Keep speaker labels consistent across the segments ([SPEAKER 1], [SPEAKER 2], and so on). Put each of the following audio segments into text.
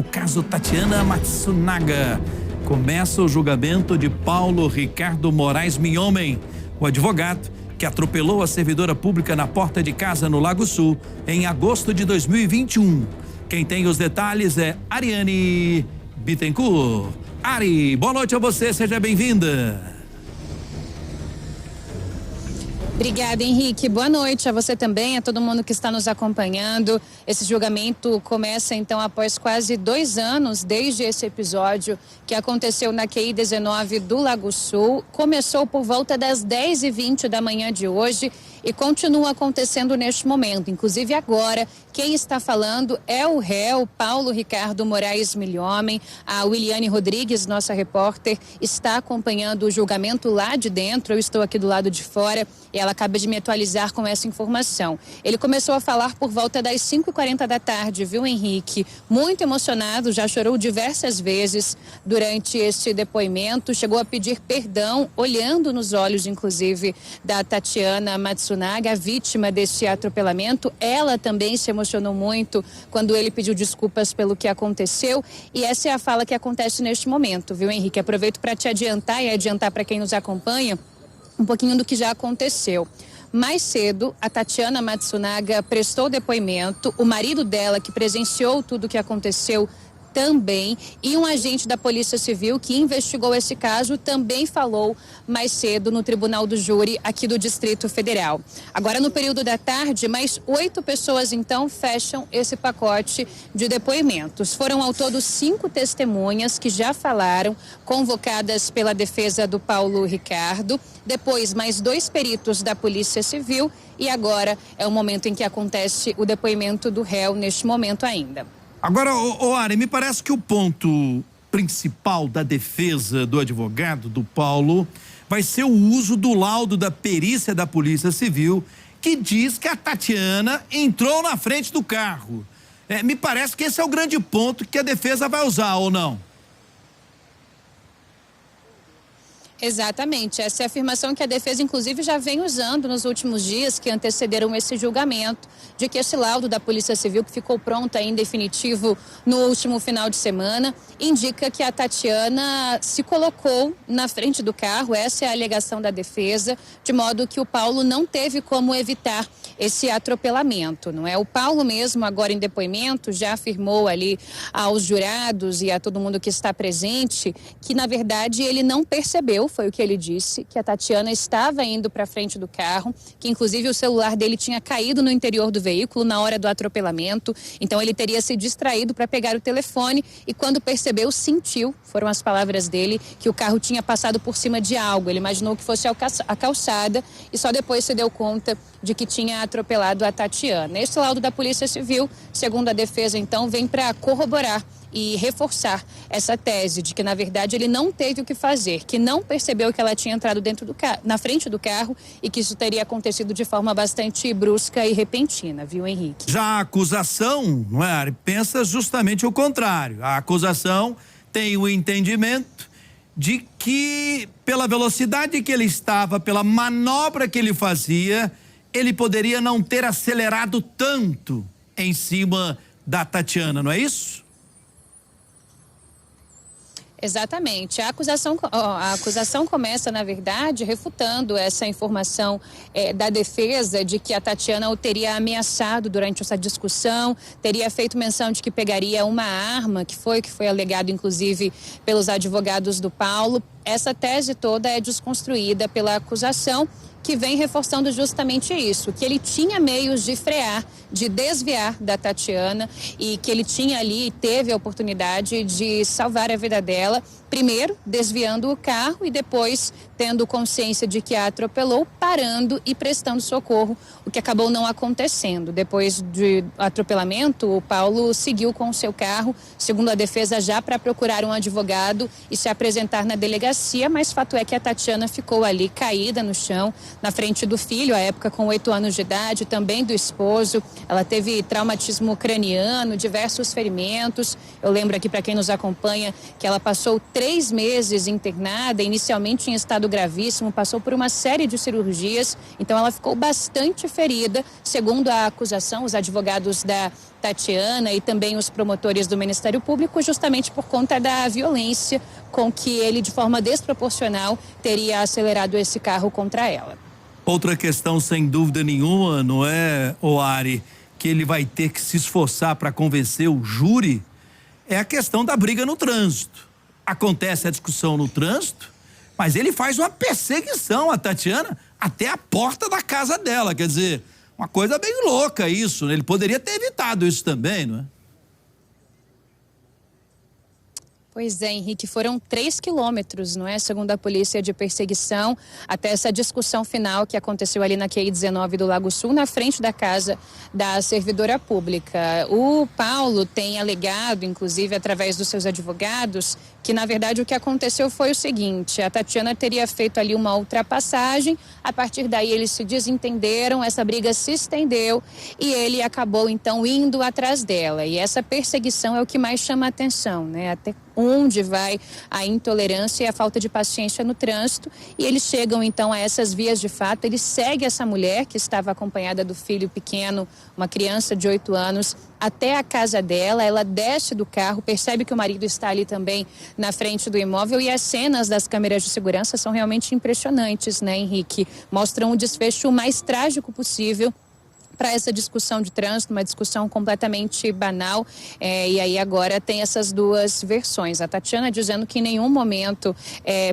[SPEAKER 1] o caso Tatiana Matsunaga. Começa o julgamento de Paulo Ricardo Moraes Minhomen, o advogado que atropelou a servidora pública na porta de casa no Lago Sul em agosto de 2021. Quem tem os detalhes é Ariane Bittencourt. Ari, boa noite a você, seja bem-vinda.
[SPEAKER 2] Obrigada, Henrique. Boa noite a você também, a todo mundo que está nos acompanhando. Esse julgamento começa, então, após quase 2 anos desde esse episódio que aconteceu na QI 19 do Lago Sul. Começou por volta das 10h20 da manhã de hoje e continua acontecendo neste momento. Inclusive agora, quem está falando é o réu Paulo Ricardo Moraes Minhomen. A Williane Rodrigues, nossa repórter, está acompanhando o julgamento lá de dentro. Eu estou aqui do lado de fora e ela acaba de me atualizar com essa informação. Ele começou a falar por volta das 5h40 da tarde, viu, Henrique? Muito emocionado, já chorou diversas vezes durante esse depoimento. Chegou a pedir perdão, olhando nos olhos, inclusive, da Tatiana Matsunaga, a vítima desse atropelamento. Ela também se emocionou muito quando ele pediu desculpas pelo que aconteceu. E essa é a fala que acontece neste momento, viu, Henrique? Aproveito para te adiantar e adiantar para quem nos acompanha um pouquinho do que já aconteceu. Mais cedo, a Tatiana Matsunaga prestou depoimento, o marido dela, que presenciou tudo o que aconteceu, também, e um agente da Polícia Civil que investigou esse caso também falou mais cedo no Tribunal do Júri aqui do Distrito Federal. Agora, no período da tarde, mais 8 pessoas, então, fecham esse pacote de depoimentos. Foram ao todo 5 testemunhas que já falaram, convocadas pela defesa do Paulo Ricardo, depois mais 2 peritos da Polícia Civil e agora é o momento em que acontece o depoimento do réu, neste momento ainda.
[SPEAKER 1] Agora, Ari, me parece que o ponto principal da defesa do advogado, do Paulo, vai ser o uso do laudo da perícia da Polícia Civil, que diz que a Tatiana entrou na frente do carro. Me parece que esse é o grande ponto que a defesa vai usar, ou não?
[SPEAKER 2] Exatamente, essa é a afirmação que a defesa inclusive já vem usando nos últimos dias que antecederam esse julgamento, de que esse laudo da Polícia Civil, que ficou pronto em definitivo no último final de semana, indica que a Tatiana se colocou na frente do carro. Essa é a alegação da defesa, de modo que o Paulo não teve como evitar esse atropelamento, não é? O Paulo mesmo, agora em depoimento, já afirmou ali aos jurados e a todo mundo que está presente que, na verdade, ele não percebeu, foi o que ele disse, que a Tatiana estava indo para frente do carro, que inclusive o celular dele tinha caído no interior do veículo na hora do atropelamento, então ele teria se distraído para pegar o telefone e quando percebeu, sentiu, foram as palavras dele, que o carro tinha passado por cima de algo. Ele imaginou que fosse a calçada e só depois se deu conta de que tinha atropelado a Tatiana. Este laudo da Polícia Civil, segundo a defesa, então, vem para corroborar e reforçar essa tese de que, na verdade, ele não teve o que fazer, que não percebeu que ela tinha entrado dentro do na frente do carro e que isso teria acontecido de forma bastante brusca e repentina, viu, Henrique?
[SPEAKER 1] Já a acusação, não é, pensa justamente o contrário. A acusação tem o entendimento de que, pela velocidade que ele estava, pela manobra que ele fazia, ele poderia não ter acelerado tanto em cima da Tatiana, não é isso?
[SPEAKER 2] Exatamente. A acusação começa, na verdade, refutando essa informação da defesa de que a Tatiana o teria ameaçado durante essa discussão, teria feito menção de que pegaria uma arma, que foi alegado, inclusive, pelos advogados do Paulo. Essa tese toda é desconstruída pela acusação, que vem reforçando justamente isso, que ele tinha meios de frear, de desviar da Tatiana e que ele tinha ali, teve a oportunidade de salvar a vida dela, primeiro desviando o carro e depois tendo consciência de que a atropelou, parando e prestando socorro, o que acabou não acontecendo. Depois do atropelamento, o Paulo seguiu com o seu carro, segundo a defesa, já para procurar um advogado e se apresentar na delegacia, mas fato é que a Tatiana ficou ali caída no chão, na frente do filho, à época com 8 anos de idade, também do esposo. Ela teve traumatismo craniano, diversos ferimentos. Eu lembro aqui para quem nos acompanha que ela passou 3 meses internada, inicialmente em estado gravíssimo, passou por uma série de cirurgias, então ela ficou bastante ferida, segundo a acusação, os advogados da Tatiana e também os promotores do Ministério Público, justamente por conta da violência com que ele, de forma desproporcional, teria acelerado esse carro contra ela.
[SPEAKER 1] Outra questão, sem dúvida nenhuma, não é, Oari, que ele vai ter que se esforçar para convencer o júri, é a questão da briga no trânsito. Acontece a discussão no trânsito, mas ele faz uma perseguição a Tatiana até a porta da casa dela. Quer dizer, uma coisa bem louca isso, né? Ele poderia ter evitado isso também, não é?
[SPEAKER 2] Pois é, Henrique, foram 3 quilômetros, não é? Segundo a polícia, de perseguição até essa discussão final que aconteceu ali na QI 19 do Lago Sul, na frente da casa da servidora pública. O Paulo tem alegado, inclusive através dos seus advogados, que na verdade o que aconteceu foi o seguinte: a Tatiana teria feito ali uma ultrapassagem, a partir daí eles se desentenderam, essa briga se estendeu e ele acabou então indo atrás dela. E essa perseguição é o que mais chama a atenção, né? Até onde vai a intolerância e a falta de paciência no trânsito, e eles chegam então a essas vias de fato. Ele segue essa mulher que estava acompanhada do filho pequeno, uma criança de 8 anos, até a casa dela. Ela desce do carro, percebe que o marido está ali também na frente do imóvel, e as cenas das câmeras de segurança são realmente impressionantes, né, Henrique? Mostram o desfecho mais trágico possível para essa discussão de trânsito, uma discussão completamente banal, e aí agora tem essas duas versões. A Tatiana dizendo que em nenhum momento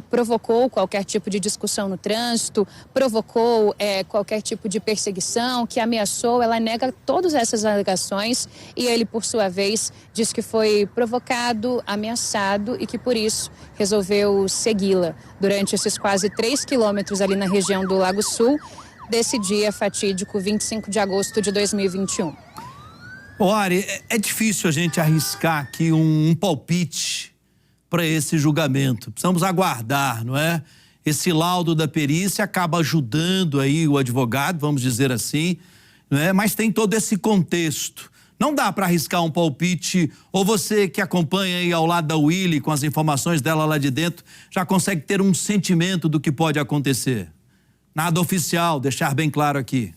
[SPEAKER 2] provocou qualquer tipo de discussão no trânsito, provocou qualquer tipo de perseguição, que ameaçou. Ela nega todas essas alegações, e ele, por sua vez, diz que foi provocado, ameaçado e que por isso resolveu segui-la durante esses quase 3 quilômetros ali na região do Lago Sul, desse dia fatídico, 25 de agosto de 2021.
[SPEAKER 1] Oari, é difícil a gente arriscar aqui um palpite para esse julgamento. Precisamos aguardar, não é? Esse laudo da perícia acaba ajudando aí o advogado, vamos dizer assim, não é? Mas tem todo esse contexto. Não dá para arriscar um palpite, ou você que acompanha aí ao lado da Willy, com as informações dela lá de dentro, já consegue ter um sentimento do que pode acontecer? Nada oficial, deixar bem claro aqui.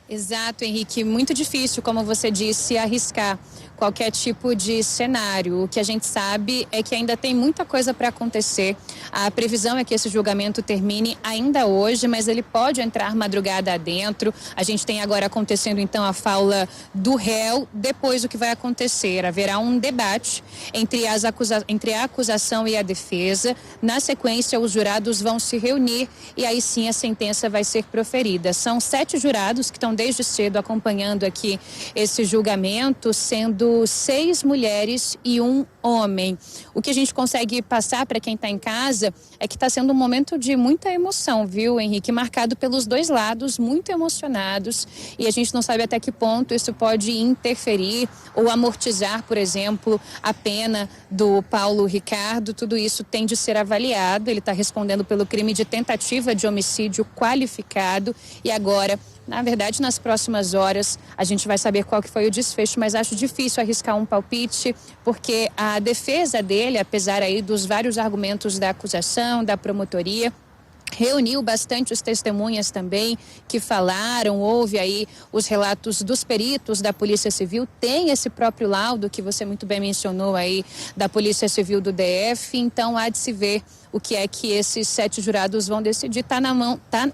[SPEAKER 2] Exato, Henrique. Muito difícil, como você disse, arriscar qualquer tipo de cenário. O que a gente sabe é que ainda tem muita coisa para acontecer. A previsão é que esse julgamento termine ainda hoje, mas ele pode entrar madrugada adentro. A gente tem agora acontecendo então a fala do réu. Depois, o que vai acontecer? Haverá um debate entre a acusação e a defesa. Na sequência, os jurados vão se reunir e aí sim a sentença vai ser proferida. São 7 jurados que estão desde cedo acompanhando aqui esse julgamento, sendo 6 mulheres e 1 homem. O que a gente consegue passar para quem está em casa é que está sendo um momento de muita emoção, viu, Henrique? Marcado pelos dois lados, muito emocionados, e a gente não sabe até que ponto isso pode interferir ou amortizar, por exemplo, a pena do Paulo Ricardo. Tudo isso tem de ser avaliado. Ele está respondendo pelo crime de tentativa de homicídio qualificado, e agora, na verdade, nas próximas horas, a gente vai saber qual que foi o desfecho, mas acho difícil arriscar um palpite, porque a defesa dele, apesar aí dos vários argumentos da acusação, da promotoria, reuniu bastante os testemunhas também que falaram. Houve aí os relatos dos peritos da Polícia Civil, tem esse próprio laudo que você muito bem mencionou aí da Polícia Civil do DF, então há de se ver o que é que esses 7 jurados vão decidir.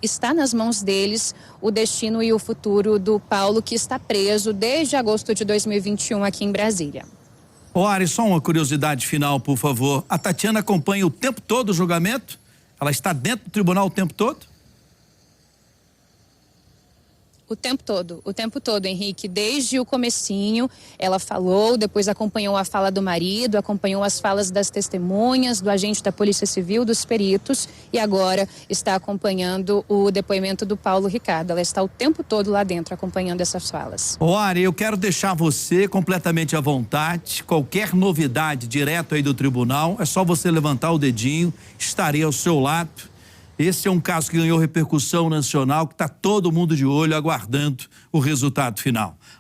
[SPEAKER 2] Está nas mãos deles o destino e o futuro do Paulo, que está preso desde agosto de 2021 aqui em Brasília.
[SPEAKER 1] Oari, só uma curiosidade final, por favor. A Tatiana acompanha o tempo todo o julgamento? Ela está dentro do tribunal o tempo todo?
[SPEAKER 2] O tempo todo, Henrique. Desde o comecinho, ela falou, depois acompanhou a fala do marido, acompanhou as falas das testemunhas, do agente da Polícia Civil, dos peritos, e agora está acompanhando o depoimento do Paulo Ricardo. Ela está o tempo todo lá dentro, acompanhando essas falas.
[SPEAKER 1] Oari, eu quero deixar você completamente à vontade. Qualquer novidade direto aí do tribunal, é só você levantar o dedinho, estarei ao seu lado. Esse é um caso que ganhou repercussão nacional, que está todo mundo de olho aguardando o resultado final.